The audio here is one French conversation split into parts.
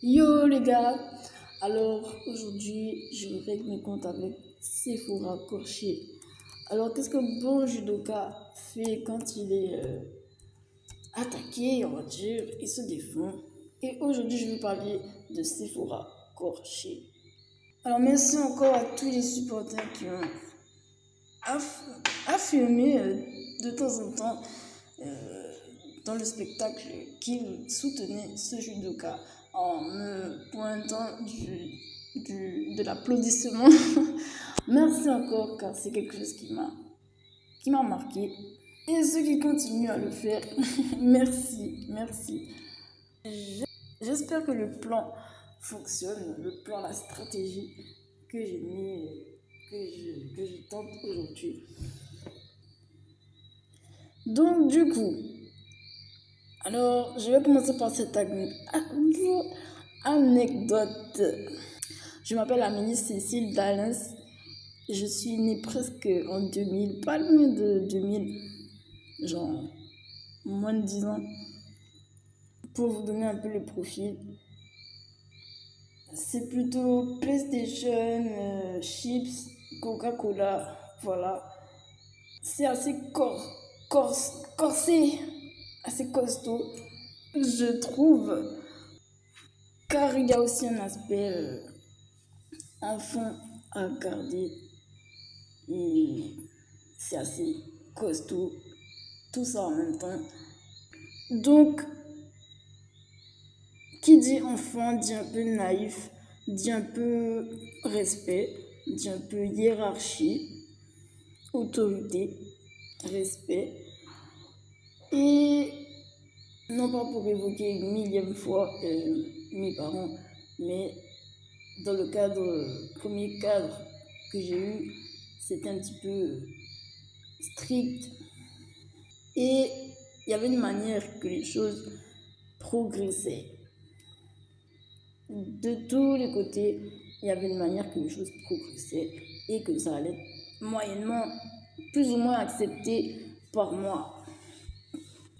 Yo les gars, alors aujourd'hui je règle mes comptes avec Sephora Corché. Alors qu'est-ce que bon judoka fait quand il est attaqué, on va dire, il se défend. Et aujourd'hui je vais parler de Sephora Corché. Alors merci encore à tous les supporters qui ont affirmé de temps en temps dans le spectacle qu'ils soutenaient ce judoka en me pointant de l'applaudissement. Merci encore car c'est quelque chose qui m'a marqué. Et ceux qui continuent à le faire, merci. J'espère que le plan fonctionne, le plan, la stratégie que j'ai mis, que je tente aujourd'hui. Donc du coup, alors je vais commencer par cette anecdote. Je m'appelle Amélie Cécile Dallens. Je suis née presque en 2000, pas loin de 2000, genre moins de 10 ans. Pour vous donner un peu le profil, c'est plutôt PlayStation, chips, Coca-Cola, voilà. C'est assez corsé, assez costaud, je trouve, car il y a aussi un aspect enfant à garder et c'est assez costaud, tout ça en même temps. Donc, qui dit enfant dit un peu naïf, dit un peu respect, dit un peu hiérarchie, autorité, respect. Et non pas pour évoquer une millième fois mes parents, mais dans le premier cadre que j'ai eu, c'était un petit peu strict. Et il y avait une manière que les choses progressaient. De tous les côtés, il y avait une manière que les choses progressaient et que ça allait moyennement, plus ou moins accepté par moi.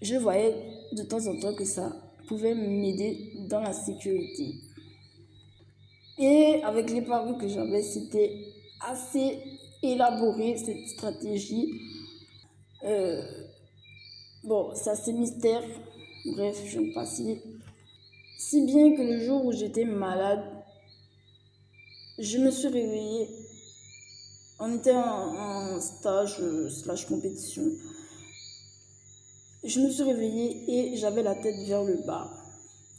Je voyais de temps en temps que ça pouvait m'aider dans la sécurité. Et avec les parents que j'avais, c'était assez élaboré cette stratégie. Bon, ça c'est mystère. Bref, je vais passer. Si bien que le jour où j'étais malade, je me suis réveillée. On était en stage slash compétition. Je me suis réveillée et j'avais la tête vers le bas,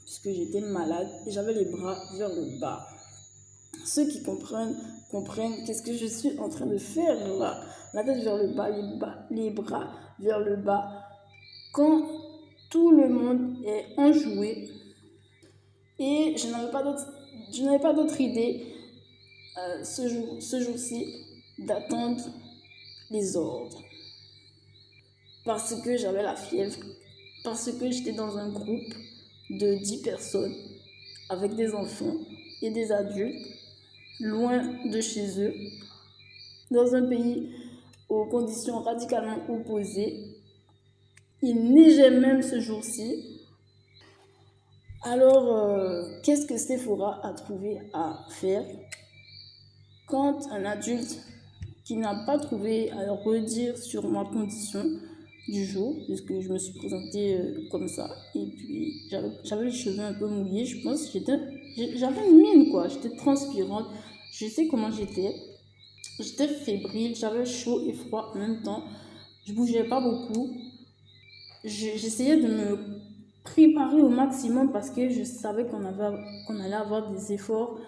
puisque j'étais malade et j'avais les bras vers le bas. Ceux qui comprennent qu'est-ce que je suis en train de faire là. La tête vers le bas, les bras vers le bas. Quand tout le monde est enjoué et je n'avais pas d'autre idée ce jour-ci d'attendre les ordres. Parce que j'avais la fièvre, parce que j'étais dans un groupe de 10 personnes avec des enfants et des adultes, loin de chez eux, dans un pays aux conditions radicalement opposées. Il neigeait même ce jour-ci. Alors, qu'est-ce que Sephora a trouvé à faire quand un adulte qui n'a pas trouvé à redire sur ma condition du jour, puisque je me suis présentée comme ça, et puis j'avais les cheveux un peu mouillés, je pense, j'avais une mine quoi, j'étais transpirante, je sais comment j'étais fébrile, j'avais chaud et froid en même temps, je bougeais pas beaucoup, j'essayais de me préparer au maximum parce que je savais qu'on allait avoir des efforts,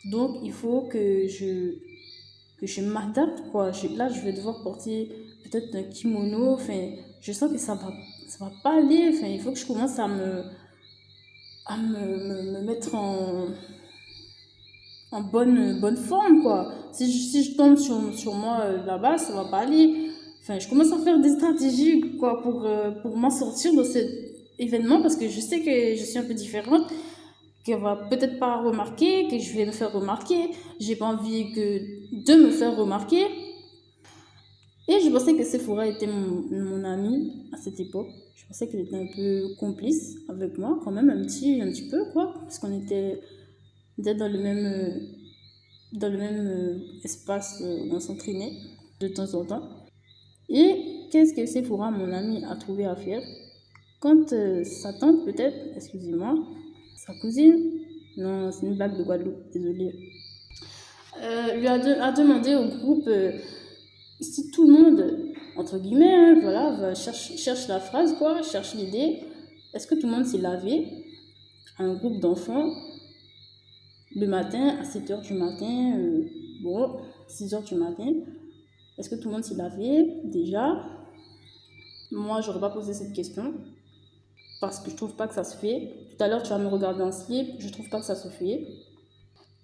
donc il faut que je m'adapte quoi. Là je vais devoir porter peut-être un kimono, enfin je sens que ça va pas aller, enfin il faut que je commence à me mettre en bonne forme quoi. Si je tombe sur moi là-bas, ça va pas aller. Enfin je commence à faire des stratégies quoi pour m'en sortir de cet événement parce que je sais que je suis un peu différente, qu'elle va peut-être pas remarquer, que je vais me faire remarquer. J'ai pas envie de me faire remarquer. Et je pensais que Sephora était mon amie à cette époque. Je pensais qu'elle était un peu complice avec moi, quand même, un petit peu, quoi. Parce qu'on était dans dans le même espace où on s'entraînait de temps en temps. Et qu'est-ce que Sephora, mon amie, a trouvé à faire quand sa tante, peut-être, excusez-moi, sa cousine, non, c'est une blague de Guadeloupe, désolée, a demandé au groupe si tout le monde, entre guillemets, hein, voilà, cherche la phrase, quoi, cherche l'idée, est-ce que tout le monde s'est lavé à un groupe d'enfants le matin à 7h du matin, bon, 6h du matin, est-ce que tout le monde s'est lavé déjà? Moi, j'aurais pas posé cette question parce que je trouve pas que ça se fait. Tout à l'heure, tu vas me regarder en slip, je trouve pas que ça se fait.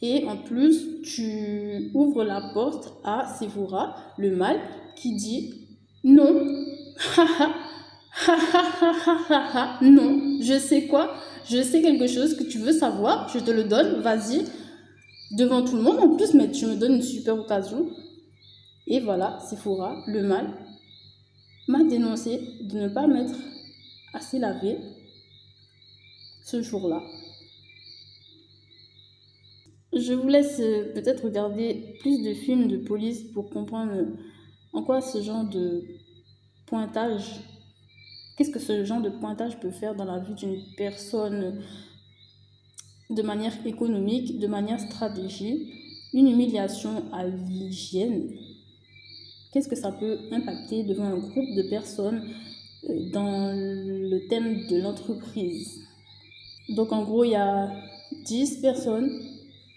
Et en plus, tu ouvres la porte à Sephora, le mâle, qui dit non. Non, je sais quoi? Je sais quelque chose que tu veux savoir, je te le donne, vas-y. Devant tout le monde en plus, mais tu me donnes une super occasion. Et voilà, Sephora, le mâle, m'a dénoncé de ne pas m'être assez lavé ce jour-là. Je vous laisse peut-être regarder plus de films de police pour comprendre en quoi ce genre de pointage, qu'est-ce que ce genre de pointage peut faire dans la vie d'une personne de manière économique, de manière stratégique, une humiliation à l'hygiène. Qu'est-ce que ça peut impacter devant un groupe de personnes dans le thème de l'entreprise. Donc en gros, il y a 10 personnes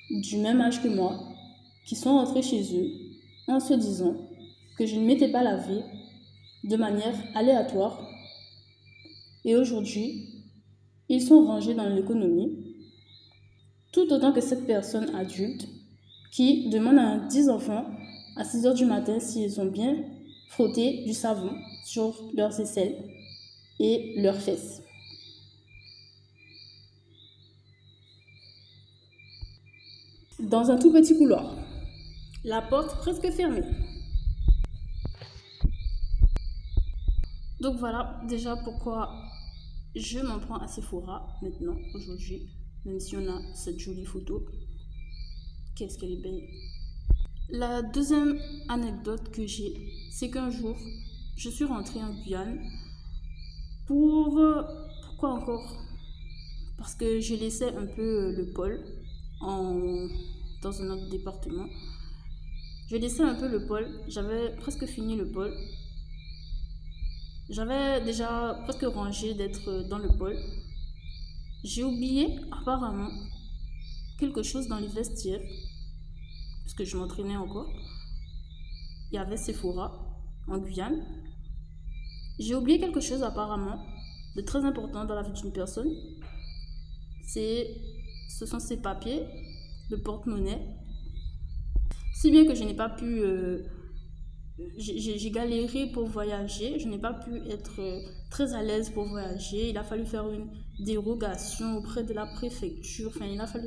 du même âge que moi qui sont rentrées chez eux en se disant que je ne m'étais pas lavée de manière aléatoire. Et aujourd'hui, ils sont rangés dans l'économie, tout autant que cette personne adulte qui demande à 10 enfants à 6h du matin s'ils ont bien frotté du savon sur leurs aisselles et leurs fesses. Dans un tout petit couloir, la porte presque fermée. Donc voilà déjà pourquoi je m'en prends à Sephora maintenant, aujourd'hui, même si on a cette jolie photo. Qu'est-ce qu'elle est belle. La deuxième anecdote que j'ai, c'est qu'un jour, je suis rentrée en Guyane pourquoi encore? Parce que je laissais un peu le pôle dans un autre département. Je laissais un peu le pôle, j'avais presque fini le pôle. J'avais déjà presque rangé d'être dans le pôle. J'ai oublié apparemment quelque chose dans les vestiaires, parce que je m'entraînais encore. Il y avait Sephora en Guyane. J'ai oublié quelque chose apparemment de très important dans la vie d'une personne. Ce sont ses papiers, le porte-monnaie. Si bien que je n'ai pas pu... j'ai galéré pour voyager, je n'ai pas pu être très à l'aise pour voyager. Il a fallu faire une dérogation auprès de la préfecture. Enfin,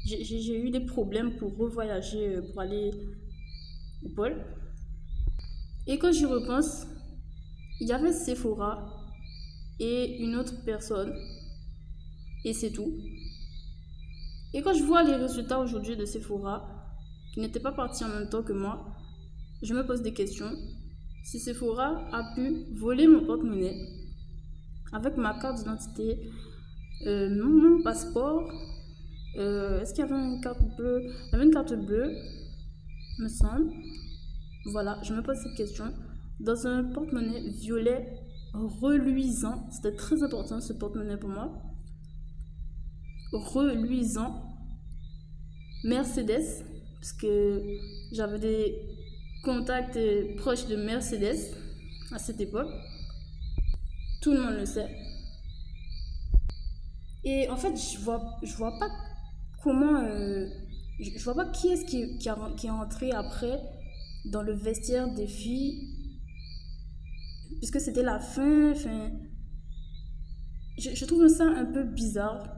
j'ai eu des problèmes pour revoyager, pour aller au pôle. Et quand j'y repense, il y avait Sephora et une autre personne. Et c'est tout. Et quand je vois les résultats aujourd'hui de Sephora, qui n'était pas parti en même temps que moi, je me pose des questions. Si Sephora a pu voler mon porte-monnaie avec ma carte d'identité, mon passeport, est-ce qu'il y avait une carte bleue? Il y avait une carte bleue, me semble. Voilà, je me pose cette question. Dans un porte-monnaie violet reluisant, c'était très important ce porte-monnaie pour moi. Reluisant, Mercedes, parce que j'avais des contacts proches de Mercedes à cette époque. Tout le monde le sait. Et en fait, je vois pas comment... je vois pas qui est-ce qui est entré après dans le vestiaire des filles. Puisque c'était la fin. Je trouve ça un peu bizarre.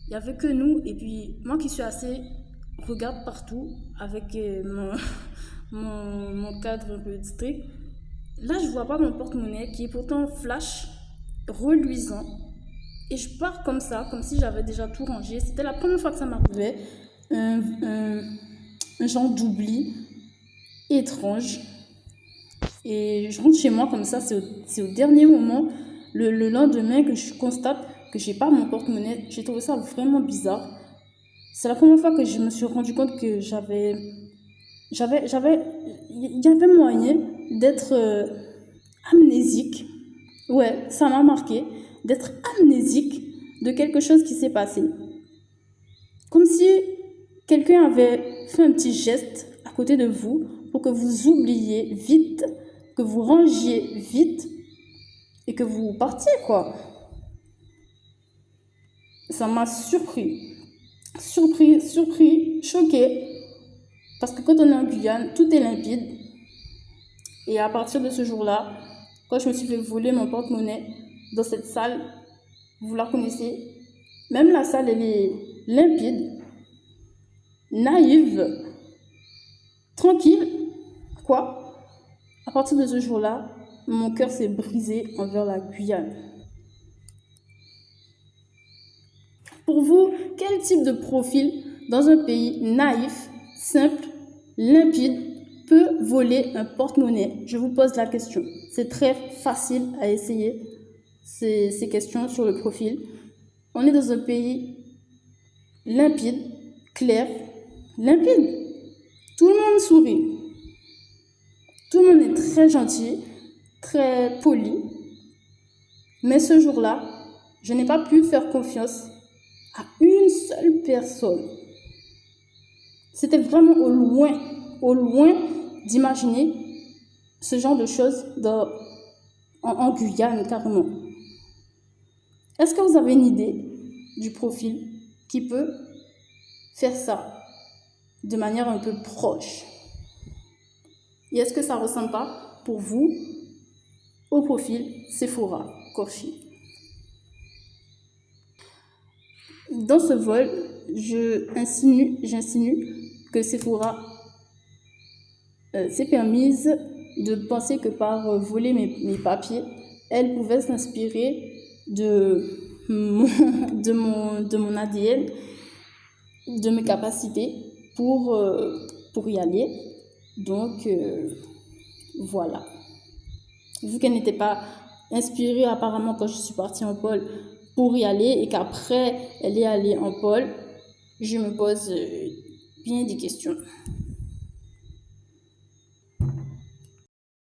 Il n'y avait que nous. Et puis, moi qui suis assez... regarde partout avec mon cadre un peu strict. Là, je vois pas mon porte-monnaie qui est pourtant flash, reluisant. Et je pars comme ça, comme si j'avais déjà tout rangé. C'était la première fois que ça m'arrivait. Un, un, un genre d'oubli étrange. Et je rentre chez moi comme ça, c'est au dernier moment, le lendemain, que je constate que j'ai pas mon porte-monnaie. J'ai trouvé ça vraiment bizarre. C'est la première fois que je me suis rendu compte que il y avait moyen d'être amnésique. Ouais, ça m'a marqué d'être amnésique de quelque chose qui s'est passé. Comme si quelqu'un avait fait un petit geste à côté de vous pour que vous oubliez vite, que vous rangiez vite et que vous partiez, quoi. Ça m'a surpris, choqué. Parce que quand on est en Guyane, tout est limpide. Et à partir de ce jour-là, quand je me suis fait voler mon porte-monnaie dans cette salle, vous la connaissez, même la salle, elle est limpide, naïve, tranquille, quoi. À partir de ce jour-là, mon cœur s'est brisé envers la Guyane. Pour vous, quel type de profil dans un pays naïf, simple, limpide, peut voler un porte-monnaie? Je vous pose la question. C'est très facile à essayer ces questions sur le profil. On est dans un pays limpide, clair, limpide. Tout le monde sourit. Tout le monde est très gentil, très poli. Mais ce jour-là, je n'ai pas pu faire confiance à une seule personne. C'était vraiment au loin d'imaginer ce genre de choses en Guyane, carrément. Est-ce que vous avez une idée du profil qui peut faire ça de manière un peu proche? Et est-ce que ça ne ressemble pas pour vous au profil Sephora Korshy? Dans ce vol, j'insinue que Sephora s'est permise de penser que par voler mes papiers, elle pouvait s'inspirer de mon ADN, de mes capacités pour y aller. Donc, voilà. Vu qu'elle n'était pas inspirée apparemment quand je suis partie en pôle pour y aller et qu'après elle est allée en pôle, je me pose bien des questions.